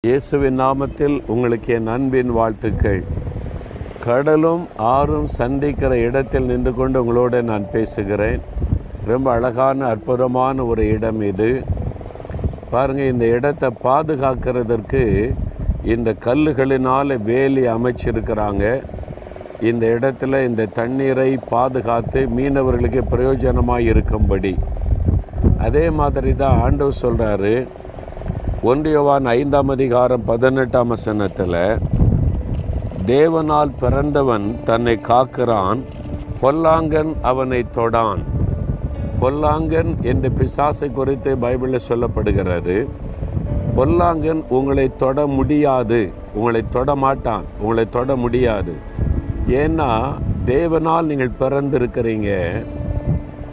இயேசுவின் நாமத்தில் உங்களுக்கு என் அன்பின் வாழ்த்துக்கள். கடலும் ஆறும் சந்திக்கிற இடத்தில் நின்று கொண்டு உங்களோட நான் பேசுகிறேன். ரொம்ப அழகான அற்புதமான ஒரு இடம் இது. பாருங்கள், இந்த இடத்தை பாதுகாக்கிறதற்கு இந்த கல்லுகளினால் வேலி அமைச்சிருக்கிறாங்க. இந்த இடத்துல இந்த தண்ணீரை பாதுகாத்து மீனவர்களுக்கு பிரயோஜனமாக இருக்கும்படி. அதே மாதிரி தான் ஆண்டவர் சொல்கிறாரு, 1 யோவான் 5ஆம் அதிகாரம் 18ஆம் வசனத்தில், தேவனால் பிறந்தவன் தன்னை காக்கிறான், பொல்லாங்கன் அவனை தொடான். பொல்லாங்கன் என்ற பிசாசை குறித்து பைபிளில் சொல்லப்படுகிறது. பொல்லாங்கன் உங்களை தொட முடியாது, உங்களை தொட மாட்டான், உங்களை தொட முடியாது. ஏன்னா தேவனால் நீங்கள் பிறந்திருக்கிறீங்க.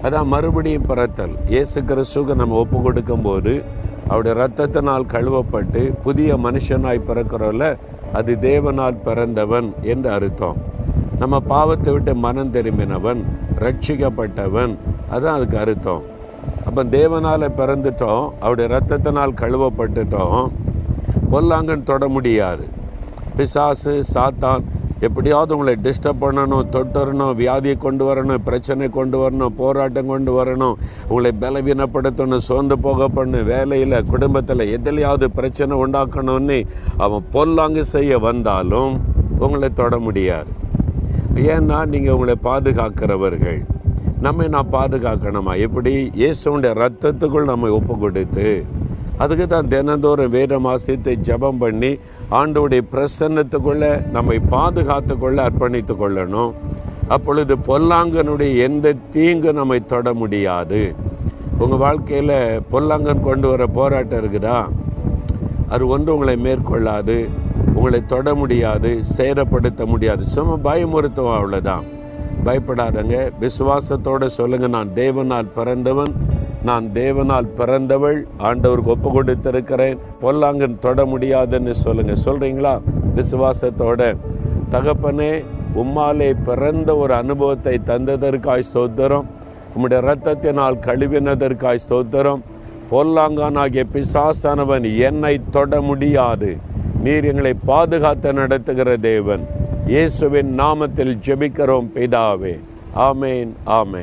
அதான் மறுபடியும் பிறத்தல். இயேசு கிறிஸ்துவுக்கு நம்ம ஒப்பு கொடுக்கும்போது அவருடைய இரத்தத்தினால் கழுவப்பட்டு புதிய மனுஷனாய் பிறக்கிறோம்ல, அது தேவனால் பிறந்தவன் என்று அர்த்தம். நம்ம பாவத்தை விட்டு மனம் திரும்பினவன், ரட்சிக்கப்பட்டவன், அதான் அதுக்கு அர்த்தம். அப்போ தேவனால் பிறந்துட்டோம், அவருடைய இரத்தத்தினால் கழுவப்பட்டுட்டோம். பொல்லாங்கன் தொட முடியாது. பிசாசு சாத்தான் எப்படியாவது உங்களை டிஸ்டர்ப் பண்ணணும், தொட்டரணும், வியாதியை கொண்டு வரணும், பிரச்சனை கொண்டு வரணும், போராட்டம் கொண்டு வரணும், உங்களை பலவீனப்படுத்தணும், சோர்ந்து போக பண்ணணும், வேலையில் குடும்பத்தில் எதிலையாவது பிரச்சனை உண்டாக்கணும்னு அவன் பொல்லாங்கு செய்ய வந்தாலும் உங்களை தொட முடியாது. ஏன்னா நீங்கள் உங்களை பாதுகாக்கிறவர்கள். நான் பாதுகாக்கணுமா? எப்படி? இயேசுடைய ரத்தத்துக்குள் நம்ம ஒப்பு கொடுத்து, அதுக்கு தான் தினந்தோறும் வேதம் வாசித்து ஜெபம் பண்ணி ஆண்டவருடைய பிரசன்னத்துக்குள்ளே நம்மை பாதுகாத்து கொள்ள அர்ப்பணித்து கொள்ளணும். அப்பொழுது பொல்லாங்கனுடைய எந்த தீங்கு நம்மை தொட முடியாது. உங்கள் வாழ்க்கையில் பொல்லாங்கன் கொண்டு வர போராட்டம் இருக்குதா? அது ஒன்று உங்களை மேற்கொள்ளாது, உங்களை தொட முடியாது, சேதப்படுத்த முடியாது. சும்மா பயமுறுத்துவோம், அவ்வளோதான். பயப்படாதங்க. விசுவாசத்தோடு சொல்லுங்கள், நான் தேவனால் பிறந்தவன், நான் தேவனால் பிறந்தவள், ஆண்டவருக்கு ஒப்பு கொடுத்திருக்கிறேன், பொல்லாங்கன் தொட முடியாதுன்னு சொல்லுங்கள். சொல்கிறீங்களா? விசுவாசத்தோட. தகப்பனே, உம்மாலே பிறந்த ஒரு அனுபவத்தை தந்ததற்காய் ஸ்தோத்திரம். உம்முடைய இரத்தத்தினால் கழுவினதற்காய் ஸ்தோத்திரம். பொல்லாங்கானாகிய பிசாசானவன் என்னை தொட முடியாது. நீர் எங்களை பாதுகாத்து நடத்துகிற தேவன். இயேசுவின் நாமத்தில் ஜெபிக்கிறோம் பிதாவே. ஆமேன், ஆமேன்.